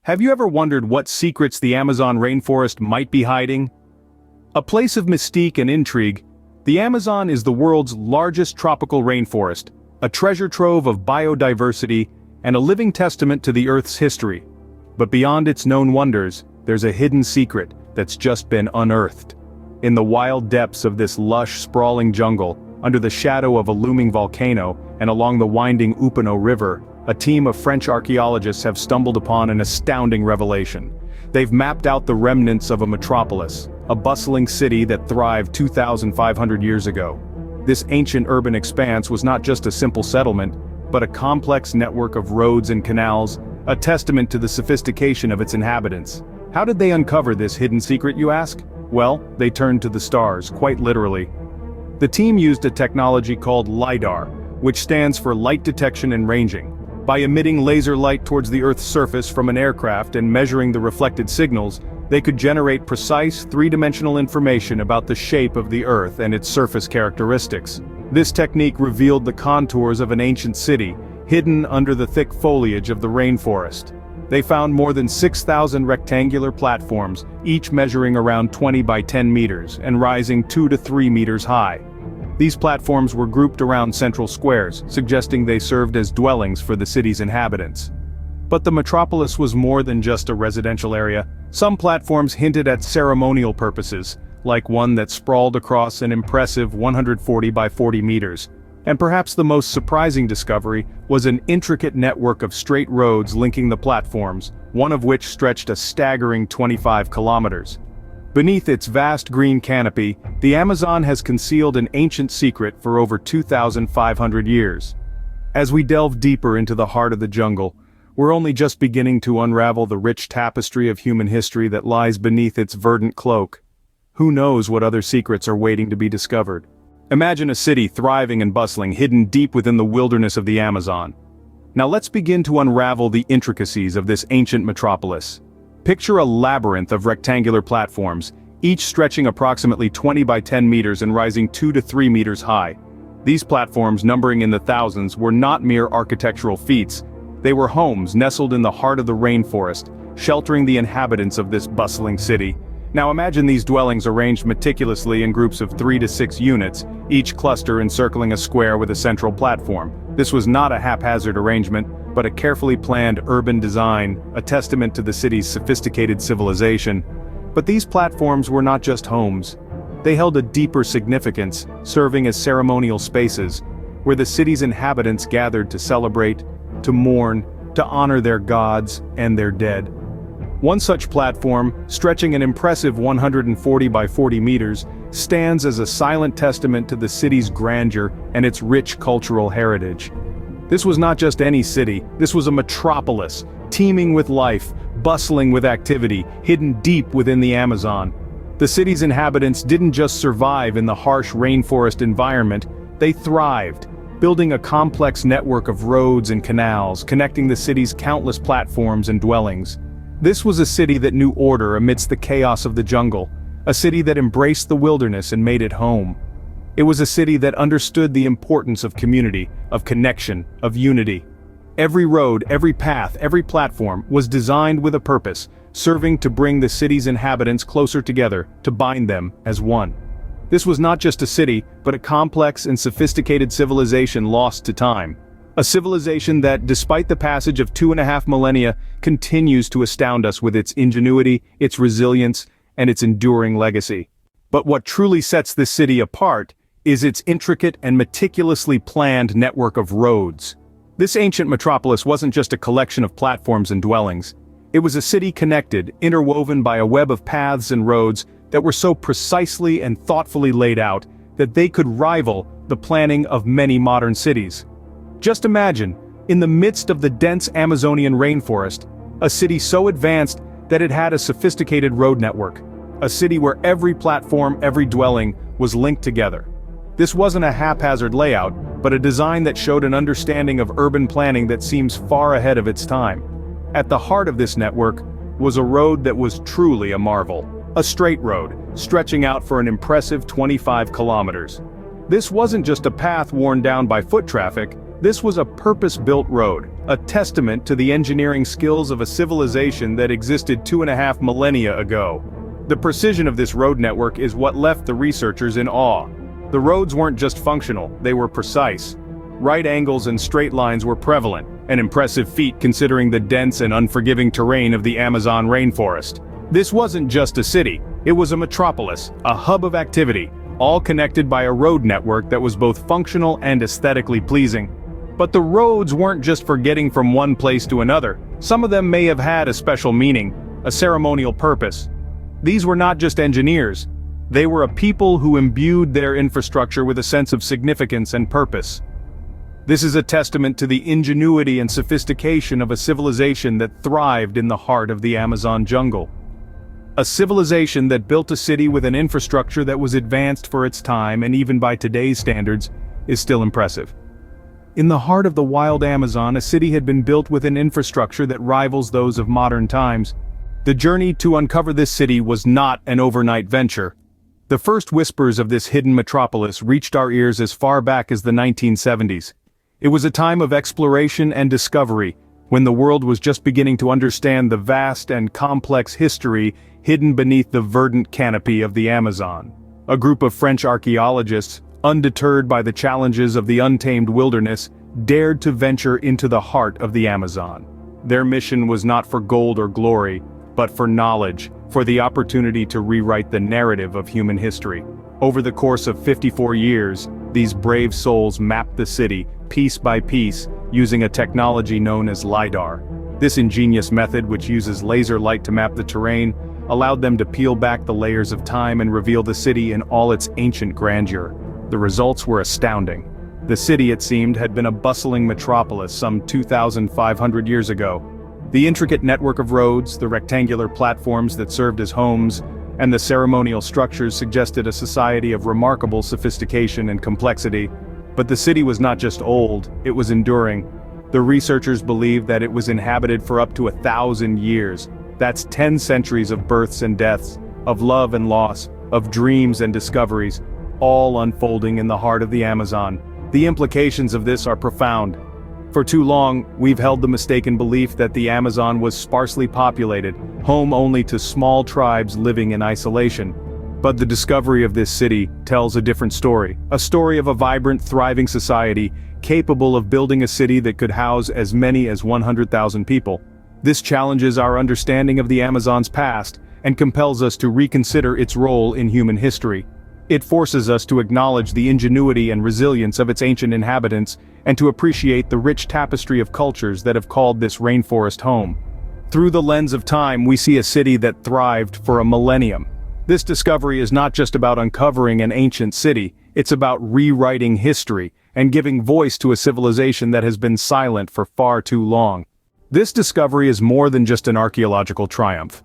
Have you ever wondered what secrets the Amazon rainforest might be hiding? A place of mystique and intrigue, the Amazon is the world's largest tropical rainforest, a treasure trove of biodiversity and a living testament to the Earth's history. But beyond its known wonders, there's a hidden secret that's just been unearthed. In the wild depths of this lush, sprawling jungle, under the shadow of a looming volcano and along the winding Upano River, a team of French archaeologists have stumbled upon an astounding revelation. They've mapped out the remnants of a metropolis, a bustling city that thrived 2,500 years ago. This ancient urban expanse was not just a simple settlement, but a complex network of roads and canals, a testament to the sophistication of its inhabitants. How did they uncover this hidden secret, you ask? Well, they turned to the stars, quite literally. The team used a technology called LIDAR, which stands for Light Detection and Ranging. By emitting laser light towards the Earth's surface from an aircraft and measuring the reflected signals, they could generate precise, three-dimensional information about the shape of the Earth and its surface characteristics. This technique revealed the contours of an ancient city, hidden under the thick foliage of the rainforest. They found more than 6,000 rectangular platforms, each measuring around 20 by 10 meters and rising 2 to 3 meters high. These platforms were grouped around central squares, suggesting they served as dwellings for the city's inhabitants. But the metropolis was more than just a residential area. Some platforms hinted at ceremonial purposes, like one that sprawled across an impressive 140 by 40 meters. And perhaps the most surprising discovery was an intricate network of straight roads linking the platforms, one of which stretched a staggering 25 kilometers. Beneath its vast green canopy, the Amazon has concealed an ancient secret for over 2,500 years. As we delve deeper into the heart of the jungle, we're only just beginning to unravel the rich tapestry of human history that lies beneath its verdant cloak. Who knows what other secrets are waiting to be discovered? Imagine a city thriving and bustling, hidden deep within the wilderness of the Amazon. Now let's begin to unravel the intricacies of this ancient metropolis. Picture a labyrinth of rectangular platforms, each stretching approximately 20 by 10 meters and rising 2 to 3 meters high. These platforms, numbering in the thousands, were not mere architectural feats. They were homes nestled in the heart of the rainforest, sheltering the inhabitants of this bustling city. Now imagine these dwellings arranged meticulously in groups of 3 to 6 units, each cluster encircling a square with a central platform. This was not a haphazard arrangement, but a carefully planned urban design, a testament to the city's sophisticated civilization. But these platforms were not just homes. They held a deeper significance, serving as ceremonial spaces, where the city's inhabitants gathered to celebrate, to mourn, to honor their gods and their dead. One such platform, stretching an impressive 140 by 40 meters, stands as a silent testament to the city's grandeur and its rich cultural heritage. This was not just any city, this was a metropolis, teeming with life, bustling with activity, hidden deep within the Amazon. The city's inhabitants didn't just survive in the harsh rainforest environment, they thrived, building a complex network of roads and canals, connecting the city's countless platforms and dwellings. This was a city that knew order amidst the chaos of the jungle, a city that embraced the wilderness and made it home. It was a city that understood the importance of community, of connection, of unity. Every road, every path, every platform was designed with a purpose, serving to bring the city's inhabitants closer together, to bind them as one. This was not just a city, but a complex and sophisticated civilization lost to time. A civilization that, despite the passage of 2.5 millennia, continues to astound us with its ingenuity, its resilience, and its enduring legacy. But what truly sets this city apart is its intricate and meticulously planned network of roads. This ancient metropolis wasn't just a collection of platforms and dwellings. It was a city connected, interwoven by a web of paths and roads that were so precisely and thoughtfully laid out that they could rival the planning of many modern cities. Just imagine, in the midst of the dense Amazonian rainforest, a city so advanced that it had a sophisticated road network. A city where every platform, every dwelling, was linked together. This wasn't a haphazard layout, but a design that showed an understanding of urban planning that seems far ahead of its time. At the heart of this network was a road that was truly a marvel. A straight road, stretching out for an impressive 25 kilometers. This wasn't just a path worn down by foot traffic, This was a purpose-built road, a testament to the engineering skills of a civilization that existed 2.5 millennia ago. The precision of this road network is what left the researchers in awe. The roads weren't just functional, they were precise. Right angles and straight lines were prevalent, an impressive feat considering the dense and unforgiving terrain of the Amazon rainforest. This wasn't just a city, it was a metropolis, a hub of activity, all connected by a road network that was both functional and aesthetically pleasing. But the roads weren't just for getting from one place to another. Some of them may have had a special meaning, a ceremonial purpose. These were not just engineers. They were a people who imbued their infrastructure with a sense of significance and purpose. This is a testament to the ingenuity and sophistication of a civilization that thrived in the heart of the Amazon jungle. A civilization that built a city with an infrastructure that was advanced for its time and even by today's standards is still impressive. In the heart of the wild Amazon, a city had been built with an infrastructure that rivals those of modern times. The journey to uncover this city was not an overnight venture. The first whispers of this hidden metropolis reached our ears as far back as the 1970s. It was a time of exploration and discovery, when the world was just beginning to understand the vast and complex history hidden beneath the verdant canopy of the Amazon. A group of French archaeologists, undeterred by the challenges of the untamed wilderness, dared to venture into the heart of the Amazon. Their mission was not for gold or glory, but for knowledge, for the opportunity to rewrite the narrative of human history. Over the course of 54 years, these brave souls mapped the city, piece by piece, using a technology known as LIDAR. This ingenious method, which uses laser light to map the terrain, allowed them to peel back the layers of time and reveal the city in all its ancient grandeur. The results were astounding. The city, it seemed, had been a bustling metropolis some 2,500 years ago. The intricate network of roads, the rectangular platforms that served as homes, and the ceremonial structures suggested a society of remarkable sophistication and complexity. But the city was not just old, it was enduring. The researchers believed that it was inhabited for up to 1,000 years. That's 10 centuries of births and deaths, of love and loss, of dreams and discoveries, all unfolding in the heart of the Amazon. The implications of this are profound. For too long, we've held the mistaken belief that the Amazon was sparsely populated, home only to small tribes living in isolation. But the discovery of this city tells a different story, a story of a vibrant, thriving society, capable of building a city that could house as many as 100,000 people. This challenges our understanding of the Amazon's past, and compels us to reconsider its role in human history. It forces us to acknowledge the ingenuity and resilience of its ancient inhabitants, and to appreciate the rich tapestry of cultures that have called this rainforest home. Through the lens of time, we see a city that thrived for a millennium. This discovery is not just about uncovering an ancient city, it's about rewriting history, and giving voice to a civilization that has been silent for far too long. This discovery is more than just an archaeological triumph.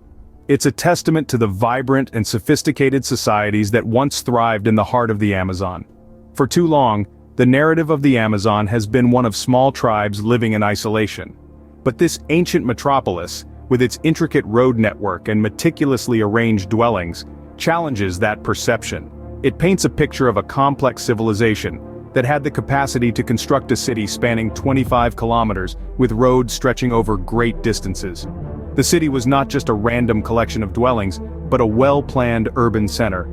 It's a testament to the vibrant and sophisticated societies that once thrived in the heart of the Amazon. For too long, the narrative of the Amazon has been one of small tribes living in isolation. But this ancient metropolis, with its intricate road network and meticulously arranged dwellings, challenges that perception. It paints a picture of a complex civilization that had the capacity to construct a city spanning 25 kilometers, with roads stretching over great distances. The city was not just a random collection of dwellings, but a well-planned urban center.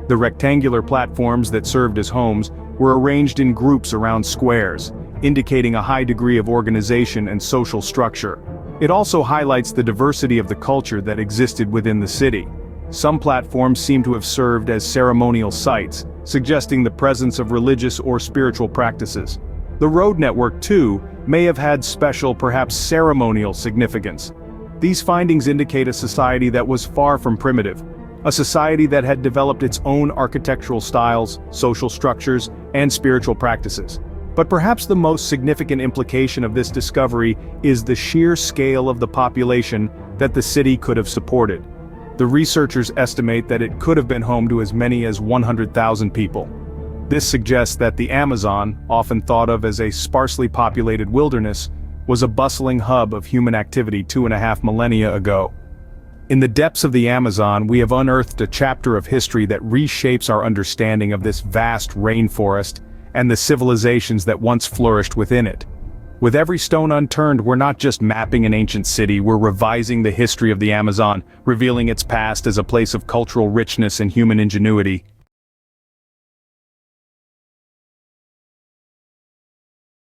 The rectangular platforms that served as homes were arranged in groups around squares, indicating a high degree of organization and social structure. It also highlights the diversity of the culture that existed within the city. Some platforms seem to have served as ceremonial sites, suggesting the presence of religious or spiritual practices. The road network, too, may have had special, perhaps ceremonial significance. These findings indicate a society that was far from primitive, a society that had developed its own architectural styles, social structures, and spiritual practices. But perhaps the most significant implication of this discovery is the sheer scale of the population that the city could have supported. The researchers estimate that it could have been home to as many as 100,000 people. This suggests that the Amazon, often thought of as a sparsely populated wilderness, was a bustling hub of human activity 2.5 millennia ago. In the depths of the Amazon, we have unearthed a chapter of history that reshapes our understanding of this vast rainforest and the civilizations that once flourished within it. With every stone unturned, we're not just mapping an ancient city, we're revising the history of the Amazon, revealing its past as a place of cultural richness and human ingenuity.